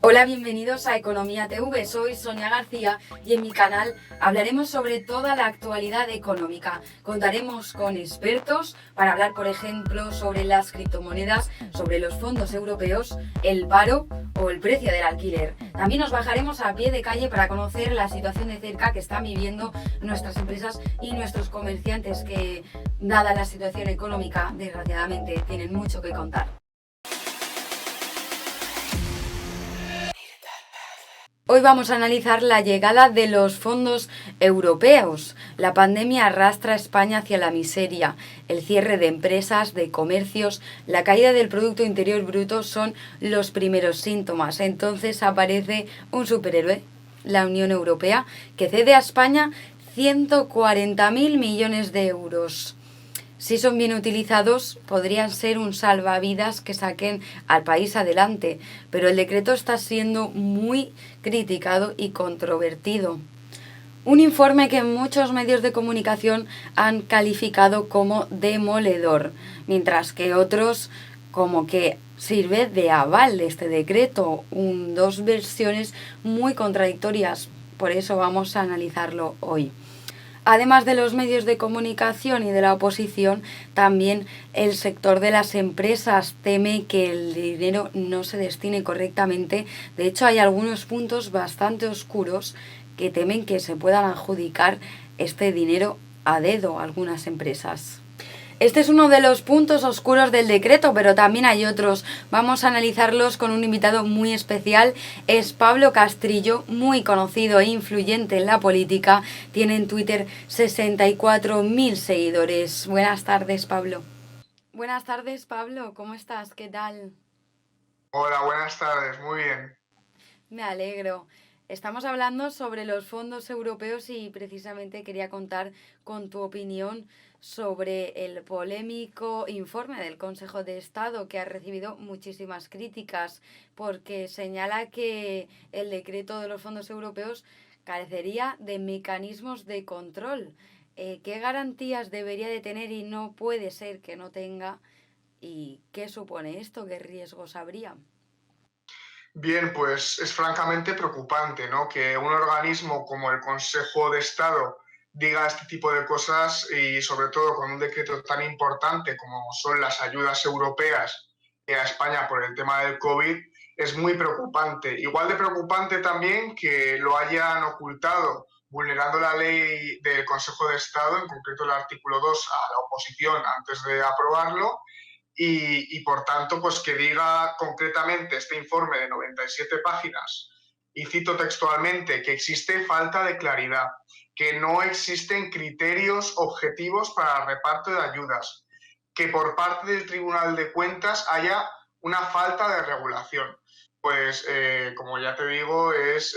Hola, bienvenidos a Economía TV. Soy Sonia García y en mi canal hablaremos sobre toda la actualidad económica. Contaremos con expertos para hablar, por ejemplo, sobre las criptomonedas, sobre los fondos europeos, el paro o el precio del alquiler. También nos bajaremos a pie de calle para conocer la situación de cerca que están viviendo nuestras empresas y nuestros comerciantes que, dada la situación económica, desgraciadamente, tienen mucho que contar. Hoy vamos a analizar la llegada de los fondos europeos. La pandemia arrastra a España hacia la miseria. El cierre de empresas, de comercios, la caída del Producto Interior Bruto son los primeros síntomas. Entonces aparece un superhéroe, la Unión Europea, que cede a España 140.000 millones de euros. Si son bien utilizados, podrían ser un salvavidas que saquen al país adelante, pero el decreto está siendo muy criticado y controvertido. Un informe que muchos medios de comunicación han calificado como demoledor, mientras que otros como que sirve de aval de este decreto, dos versiones muy contradictorias. Por eso vamos a analizarlo hoy. Además de los medios de comunicación y de la oposición, también el sector de las empresas teme que el dinero no se destine correctamente. De hecho, hay algunos puntos bastante oscuros que temen que se puedan adjudicar este dinero a dedo a algunas empresas. Este es uno de los puntos oscuros del decreto, pero también hay otros. Vamos a analizarlos con un invitado muy especial. Es Pablo Castrillo, muy conocido e influyente en la política. Tiene en Twitter 64.000 seguidores. Buenas tardes, Pablo. Buenas tardes, Pablo. ¿Cómo estás? ¿Qué tal? Hola, buenas tardes, muy bien. Me alegro. Estamos hablando sobre los fondos europeos y precisamente quería contar con tu opinión sobre el polémico informe del Consejo de Estado que ha recibido muchísimas críticas porque señala que el decreto de los fondos europeos carecería de mecanismos de control. ¿Qué garantías debería de tener y no puede ser que no tenga? ¿Y qué supone esto? ¿Qué riesgos habría? Bien, pues es francamente preocupante, ¿no? Que un organismo como el Consejo de Estado diga este tipo de cosas y sobre todo con un decreto tan importante como son las ayudas europeas a España por el tema del COVID, es muy preocupante. Igual de preocupante también que lo hayan ocultado vulnerando la ley del Consejo de Estado, en concreto el artículo 2 a la oposición antes de aprobarlo, y por tanto, pues que diga concretamente este informe de 97 páginas, y cito textualmente, que existe falta de claridad, que no existen criterios objetivos para el reparto de ayudas, que por parte del Tribunal de Cuentas haya una falta de regulación. Pues, como ya te digo, es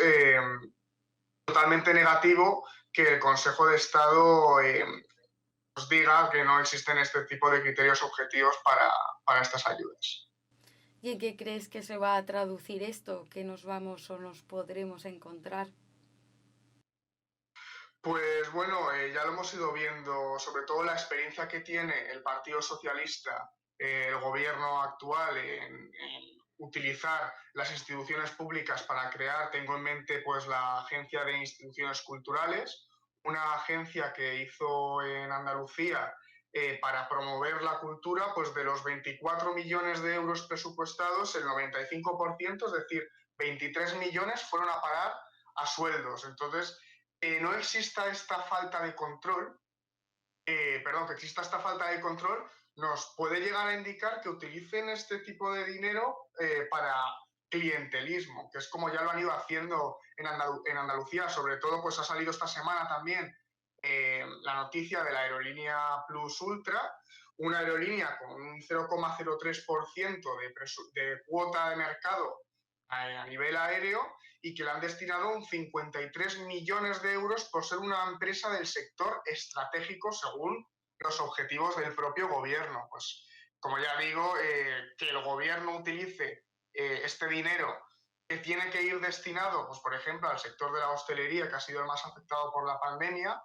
totalmente negativo que el Consejo de Estado nos diga que no existen este tipo de criterios objetivos para estas ayudas. ¿Y en qué crees que se va a traducir esto? ¿Qué nos vamos o nos podremos encontrar? Pues bueno, ya lo hemos ido viendo, sobre todo la experiencia que tiene el Partido Socialista, el gobierno actual en utilizar las instituciones públicas para crear, tengo en mente pues la Agencia de Instituciones Culturales, una agencia que hizo en Andalucía para promover la cultura, pues de los 24 millones de euros presupuestados, el 95%, es decir, 23 millones fueron a parar a sueldos. Entonces, no exista esta falta de control, que exista esta falta de control, nos puede llegar a indicar que utilicen este tipo de dinero para clientelismo, que es como ya lo han ido haciendo en Andalucía. Sobre todo, pues ha salido esta semana también la noticia de la aerolínea Plus Ultra, una aerolínea con un 0,03% de cuota de mercado a nivel aéreo, y que le han destinado un 53 millones de euros por ser una empresa del sector estratégico según los objetivos del propio gobierno. Pues, como ya digo, que el gobierno utilice este dinero que tiene que ir destinado, pues, por ejemplo, al sector de la hostelería, que ha sido el más afectado por la pandemia,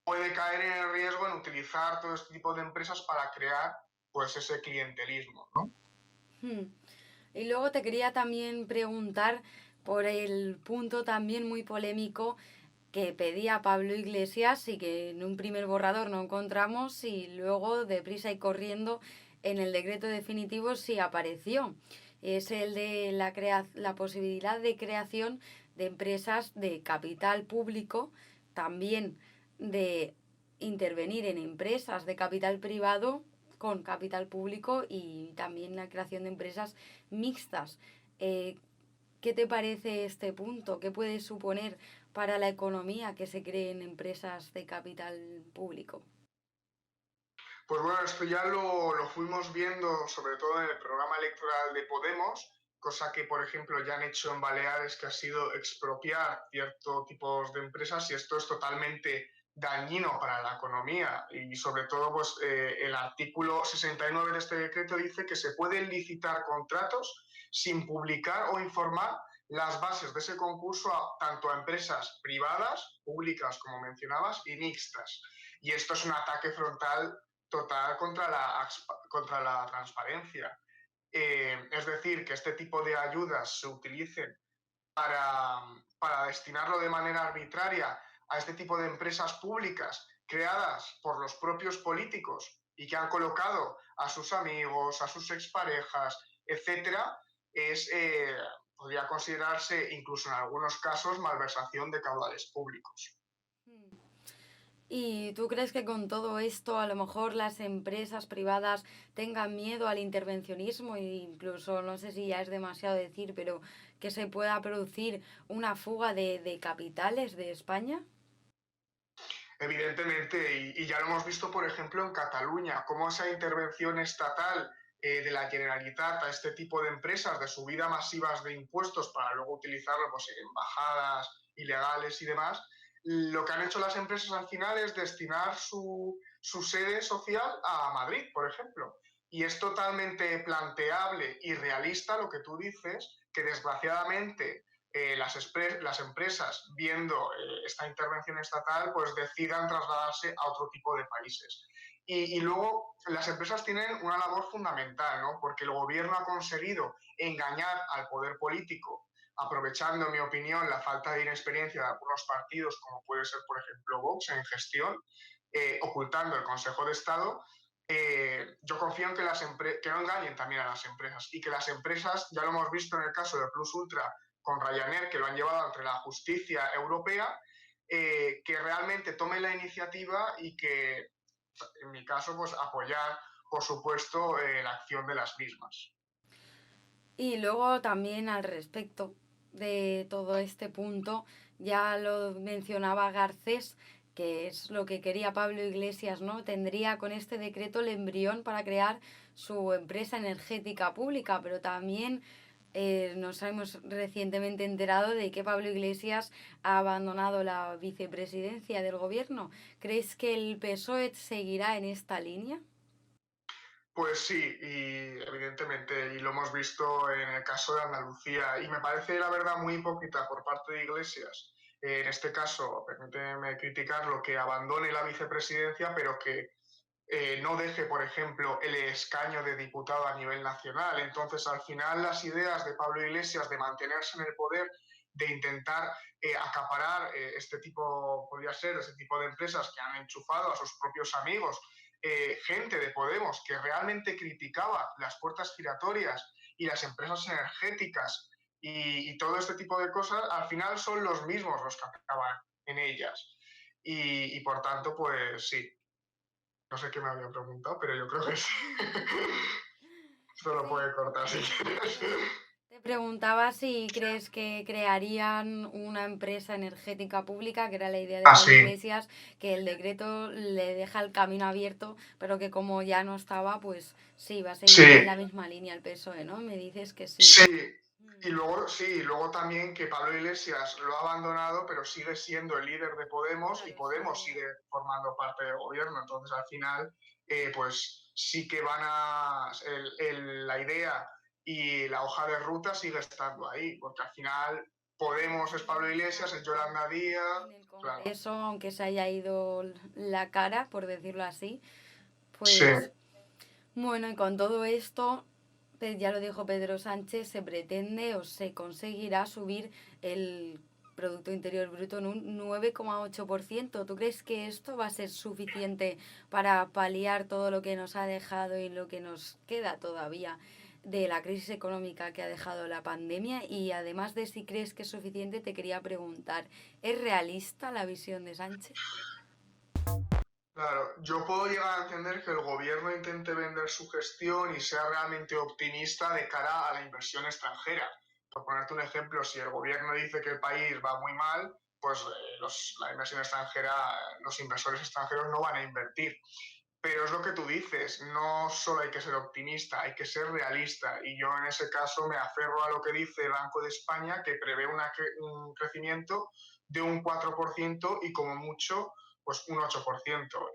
puede caer en el riesgo en utilizar todo este tipo de empresas para crear pues ese clientelismo, ¿no? Hmm. Y luego te quería también preguntar por el punto también muy polémico que pedía Pablo Iglesias y que en un primer borrador no encontramos y luego deprisa y corriendo en el decreto definitivo sí apareció. Es el de la posibilidad de creación de empresas de capital público, también de intervenir en empresas de capital privado con capital público y también la creación de empresas mixtas. Eh, ¿Qué te parece este punto? ¿Qué puede suponer para la economía que se creen empresas de capital público? Pues bueno, esto ya lo fuimos viendo sobre todo en el programa electoral de Podemos, cosa que, por ejemplo, ya han hecho en Baleares, que ha sido expropiar ciertos tipos de empresas y esto es totalmente dañino para la economía y sobre todo pues, el artículo 69 de este decreto dice que se pueden licitar contratos sin publicar o informar las bases de ese concurso tanto a empresas privadas, públicas como mencionabas, y mixtas. Y esto es un ataque frontal total contra la transparencia. Es decir, que este tipo de ayudas se utilicen para destinarlo de manera arbitraria a este tipo de empresas públicas creadas por los propios políticos y que han colocado a sus amigos, a sus exparejas, etcétera, podría considerarse incluso en algunos casos malversación de caudales públicos. ¿Y tú crees que con todo esto a lo mejor las empresas privadas tengan miedo al intervencionismo e incluso, no sé si ya es demasiado decir, pero que se pueda producir una fuga de capitales de España? Evidentemente, y ya lo hemos visto, por ejemplo, en Cataluña, cómo esa intervención estatal de la Generalitat a este tipo de empresas de subida masivas de impuestos para luego utilizarlo pues, en embajadas ilegales y demás, lo que han hecho las empresas al final es destinar su sede social a Madrid, por ejemplo. Y es totalmente planteable y realista lo que tú dices, que desgraciadamente las empresas, viendo esta intervención estatal, pues decidan trasladarse a otro tipo de países. Y luego las empresas tienen una labor fundamental, ¿no? Porque el gobierno ha conseguido engañar al poder político, aprovechando, en mi opinión, la falta de inexperiencia de algunos partidos, como puede ser, por ejemplo, Vox en gestión, ocultando el Consejo de Estado. Yo confío en que no engañen también a las empresas y que las empresas, ya lo hemos visto en el caso de Plus Ultra con Ryanair, que lo han llevado ante la justicia europea, que realmente tomen la iniciativa y que, en mi caso, pues apoyar, por supuesto, la acción de las mismas. Y luego también al respecto de todo este punto, ya lo mencionaba Garcés, que es lo que quería Pablo Iglesias, ¿no? Tendría con este decreto el embrión para crear su empresa energética pública, pero también nos hemos recientemente enterado de que Pablo Iglesias ha abandonado la vicepresidencia del gobierno. ¿Crees que el PSOE seguirá en esta línea? Pues sí, y evidentemente, y lo hemos visto en el caso de Andalucía, y me parece la verdad muy hipócrita por parte de Iglesias, en este caso, permíteme criticarlo, que abandone la vicepresidencia, pero que no deje, por ejemplo, el escaño de diputado a nivel nacional. Entonces, al final, las ideas de Pablo Iglesias de mantenerse en el poder, de intentar acaparar este tipo, podría ser, este tipo de empresas que han enchufado a sus propios amigos, gente de Podemos que realmente criticaba las puertas giratorias y las empresas energéticas y todo este tipo de cosas, al final son los mismos los que acaban en ellas. Y por tanto, pues sí, no sé qué me había preguntado, pero yo creo que sí. Esto lo Sí, puede cortar si quieres. te preguntaba si crees que crearían una empresa energética pública, que era la idea de Ah, Pablo sí. Iglesias, que el decreto le deja el camino abierto, pero que como ya no estaba, pues sí, va a seguir en Sí, la misma línea el PSOE, ¿no? Me dices que sí. sí. Mm. Y luego, sí, luego también que Pablo Iglesias lo ha abandonado, pero sigue siendo el líder de Podemos y Claro, Podemos sigue. sigue formando parte del gobierno. Entonces, al final, pues sí que la idea y la hoja de ruta sigue estando ahí, porque al final Podemos es Y Pablo Iglesias, es Yolanda Díaz, en el claro. Congreso, aunque se haya ido la cara, por decirlo así, Sí, pues bueno, y con todo esto Ya lo dijo Pedro Sánchez, se pretende o se conseguirá subir el Producto Interior Bruto en un 9,8%. ¿Tú crees que esto va a ser suficiente para paliar todo lo que nos ha dejado y lo que nos queda todavía de la crisis económica que ha dejado la pandemia? Y además de si crees que es suficiente, te quería preguntar, ¿es realista la visión de Sánchez? Claro, yo puedo llegar a entender que el gobierno intente vender su gestión y sea realmente optimista de cara a la inversión extranjera. Por ponerte un ejemplo, si el gobierno dice que el país va muy mal, pues la inversión extranjera, los inversores extranjeros no van a invertir. Pero es lo que tú dices, no solo hay que ser optimista, hay que ser realista. Y yo en ese caso me aferro a lo que dice el Banco de España, que prevé un crecimiento de un 4% y como mucho, pues un 8%.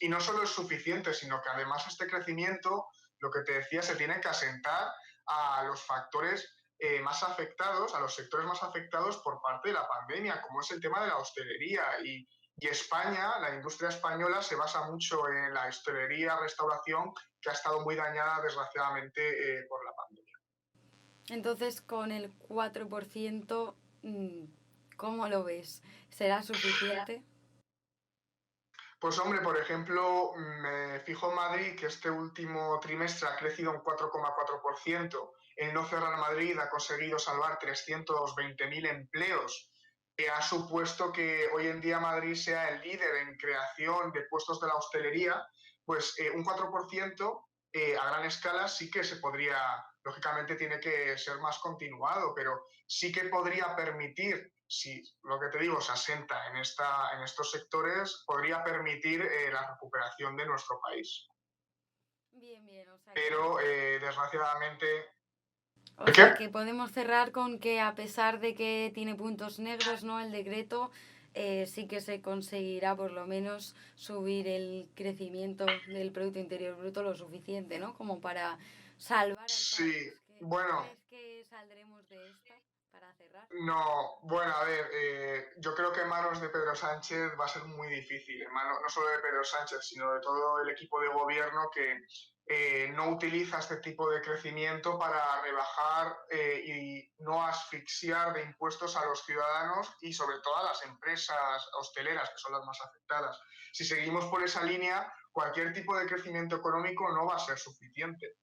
Y no solo es suficiente, sino que además este crecimiento, lo que te decía, se tiene que asentar a los factores más afectados, a los sectores más afectados por parte de la pandemia, como es el tema de la hostelería. Y España, la industria española, se basa mucho en la hostelería, restauración, que ha estado muy dañada, desgraciadamente, por la pandemia. Entonces, con el 4%, ¿cómo lo ves? ¿Será suficiente? Pues hombre, por ejemplo, me fijo en Madrid, que este último trimestre ha crecido un 4,4%. El no cerrar Madrid ha conseguido salvar 320.000 empleos, que ha supuesto que hoy en día Madrid sea el líder en creación de puestos de la hostelería. Pues un 4% a gran escala sí que se podría, lógicamente tiene que ser más continuado, pero sí que podría permitir, si lo que te digo se asenta en estos sectores, podría permitir la recuperación de nuestro país. Bien, bien, o sea que Pero desgraciadamente... O ¿Qué? sea que podemos cerrar con que a pesar de que tiene puntos negros, ¿no? El decreto sí que se conseguirá por lo menos subir el crecimiento del Producto Interior Bruto lo suficiente, ¿no? Como para salvar al Sí, país. ¿Tú bueno, crees que saldremos de esta para cerrar? no, bueno, a ver, yo creo que en manos de Pedro Sánchez va a ser muy difícil, en manos no solo de Pedro Sánchez, sino de todo el equipo de gobierno que no utiliza este tipo de crecimiento para rebajar y no asfixiar de impuestos a los ciudadanos y sobre todo a las empresas hosteleras, que son las más afectadas. Si seguimos por esa línea, cualquier tipo de crecimiento económico no va a ser suficiente.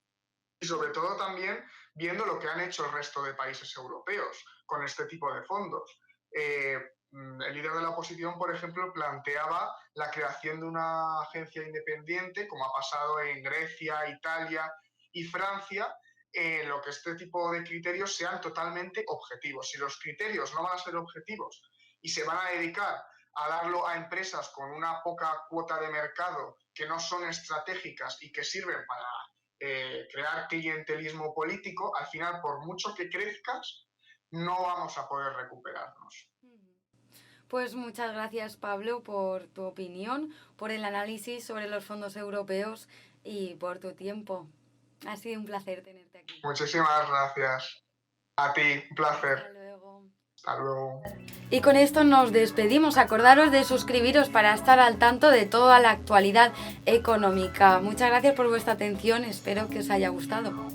Y sobre todo también viendo lo que han hecho el resto de países europeos con este tipo de fondos. El líder de la oposición, por ejemplo, planteaba la creación de una agencia independiente, como ha pasado en Grecia, Italia y Francia, en lo que este tipo de criterios sean totalmente objetivos. Si los criterios no van a ser objetivos y se van a dedicar a darlo a empresas con una poca cuota de mercado que no son estratégicas y que sirven para crear clientelismo político, al final, por mucho que crezcas, no vamos a poder recuperarnos. Pues muchas gracias, Pablo, por tu opinión, por el análisis sobre los fondos europeos y por tu tiempo. Ha sido un placer tenerte aquí. Muchísimas gracias. A ti, un placer. Hasta luego. Hasta luego. Y con esto nos despedimos. Acordaros de suscribiros para estar al tanto de toda la actualidad económica. Muchas gracias por vuestra atención. Espero que os haya gustado.